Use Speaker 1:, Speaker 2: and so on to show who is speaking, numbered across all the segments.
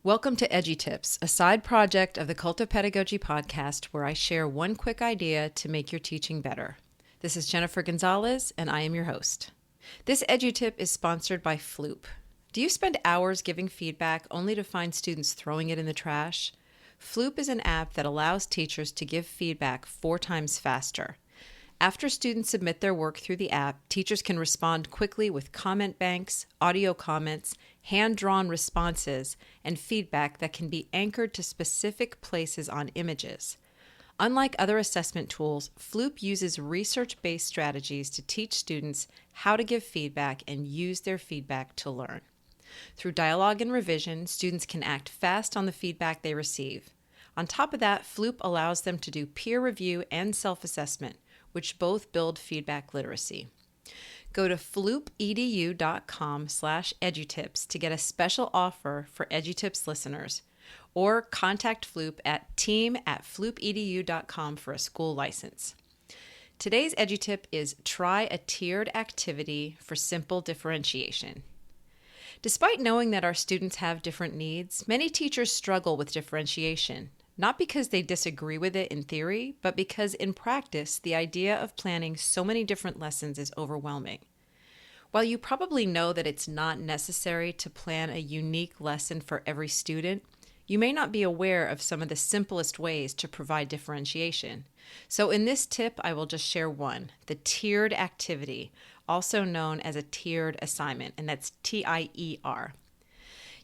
Speaker 1: Welcome to EduTips, a side project of the Cult of Pedagogy podcast where I share one quick idea to make your teaching better. This is Jennifer Gonzalez, and I am your host. This EduTip is sponsored by Floop. Do you spend hours giving feedback only to find students throwing it in the trash? Floop is an app that allows teachers to give feedback 4 times faster. After students submit their work through the app, teachers can respond quickly with comment banks, audio comments, hand-drawn responses, and feedback that can be anchored to specific places on images. Unlike other assessment tools, Floop uses research-based strategies to teach students how to give feedback and use their feedback to learn. Through dialogue and revision, students can act fast on the feedback they receive. On top of that, Floop allows them to do peer review and self-assessment, which both build feedback literacy. Go to floopedu.com/edutips to get a special offer for EduTips listeners, or contact Floop at team@floopedu.com for a school license. Today's EduTip is try a tiered activity for simple differentiation. Despite knowing that our students have different needs, many teachers struggle with differentiation. Not because they disagree with it in theory, but because in practice, the idea of planning so many different lessons is overwhelming. While you probably know that it's not necessary to plan a unique lesson for every student, you may not be aware of some of the simplest ways to provide differentiation. So in this tip, I will just share one, the tiered activity, also known as a tiered assignment, and that's TIER.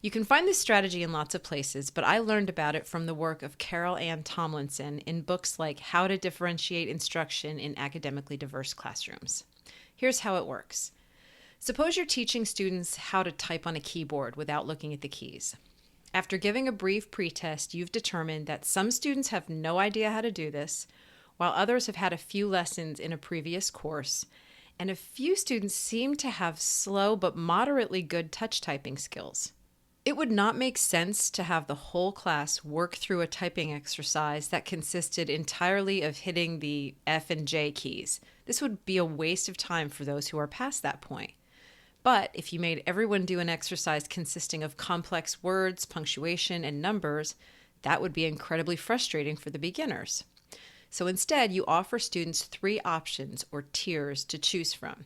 Speaker 1: You can find this strategy in lots of places, but I learned about it from the work of Carol Ann Tomlinson in books like How to Differentiate Instruction in Academically Diverse Classrooms. Here's how it works. Suppose you're teaching students how to type on a keyboard without looking at the keys. After giving a brief pretest, you've determined that some students have no idea how to do this, while others have had a few lessons in a previous course, and a few students seem to have slow but moderately good touch typing skills. It would not make sense to have the whole class work through a typing exercise that consisted entirely of hitting the F and J keys. This would be a waste of time for those who are past that point. But if you made everyone do an exercise consisting of complex words, punctuation, and numbers, that would be incredibly frustrating for the beginners. So instead, you offer students 3 options or tiers to choose from.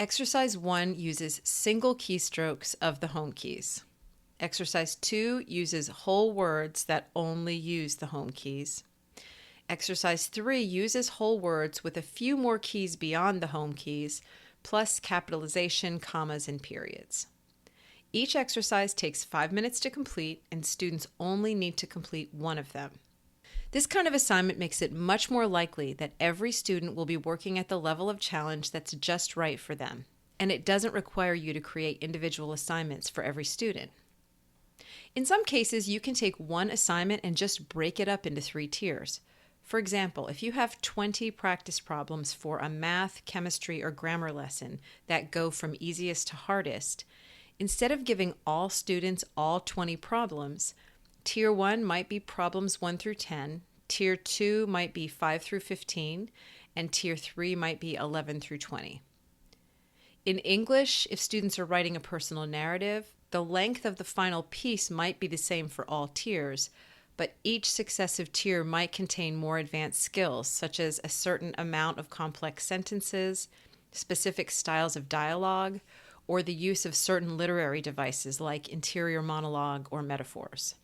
Speaker 1: Exercise 1 uses single keystrokes of the home keys. Exercise 2 uses whole words that only use the home keys. Exercise 3 uses whole words with a few more keys beyond the home keys, plus capitalization, commas, and periods. Each exercise takes 5 minutes to complete, and students only need to complete one of them. This kind of assignment makes it much more likely that every student will be working at the level of challenge that's just right for them, and it doesn't require you to create individual assignments for every student. In some cases, you can take one assignment and just break it up into 3 tiers. For example, if you have 20 practice problems for a math, chemistry, or grammar lesson that go from easiest to hardest, instead of giving all students all 20 problems, Tier 1 might be problems 1 through 10, Tier 2 might be 5 through 15, and Tier 3 might be 11 through 20. In English, if students are writing a personal narrative, the length of the final piece might be the same for all tiers, but each successive tier might contain more advanced skills, such as a certain amount of complex sentences, specific styles of dialogue, or the use of certain literary devices like interior monologue or metaphors.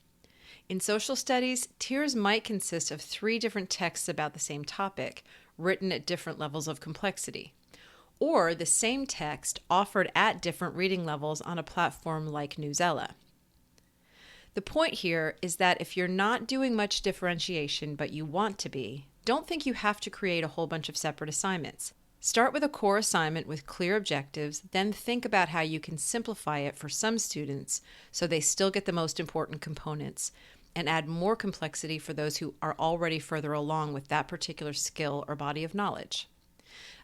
Speaker 1: In social studies, tiers might consist of 3 different texts about the same topic, written at different levels of complexity, or the same text offered at different reading levels on a platform like Newsella. The point here is that if you're not doing much differentiation but you want to be, don't think you have to create a whole bunch of separate assignments. Start with a core assignment with clear objectives, then think about how you can simplify it for some students so they still get the most important components, and add more complexity for those who are already further along with that particular skill or body of knowledge.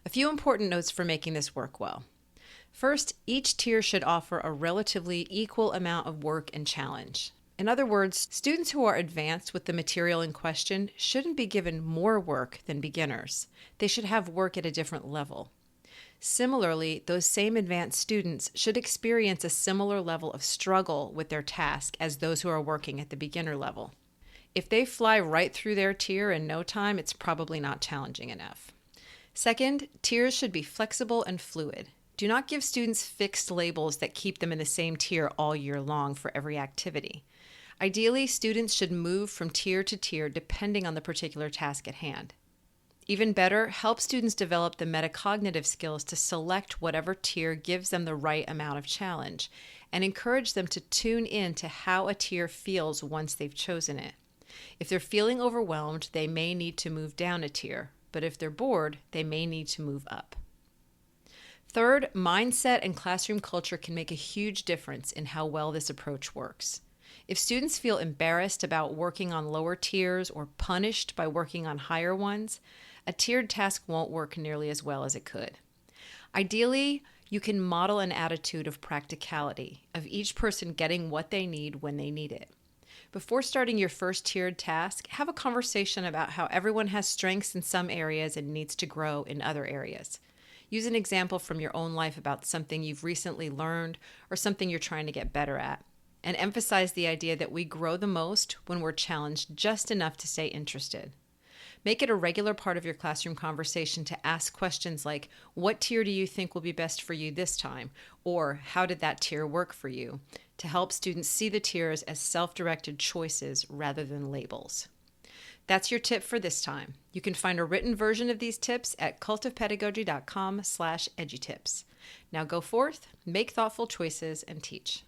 Speaker 1: A few important notes for making this work well. First, each tier should offer a relatively equal amount of work and challenge. In other words, students who are advanced with the material in question shouldn't be given more work than beginners. They should have work at a different level. Similarly, those same advanced students should experience a similar level of struggle with their task as those who are working at the beginner level. If they fly right through their tier in no time, it's probably not challenging enough. Second, tiers should be flexible and fluid. Do not give students fixed labels that keep them in the same tier all year long for every activity. Ideally, students should move from tier to tier depending on the particular task at hand. Even better, help students develop the metacognitive skills to select whatever tier gives them the right amount of challenge, and encourage them to tune in to how a tier feels once they've chosen it. If they're feeling overwhelmed, they may need to move down a tier, but if they're bored, they may need to move up. Third, mindset and classroom culture can make a huge difference in how well this approach works. If students feel embarrassed about working on lower tiers or punished by working on higher ones, a tiered task won't work nearly as well as it could. Ideally, you can model an attitude of practicality, of each person getting what they need when they need it. Before starting your first tiered task, have a conversation about how everyone has strengths in some areas and needs to grow in other areas. Use an example from your own life about something you've recently learned or something you're trying to get better at. And emphasize the idea that we grow the most when we're challenged just enough to stay interested. Make it a regular part of your classroom conversation to ask questions like, what tier do you think will be best for you this time? Or how did that tier work for you? To help students see the tiers as self-directed choices rather than labels. That's your tip for this time. You can find a written version of these tips at cultofpedagogy.com/edutips. Now go forth, make thoughtful choices, and teach.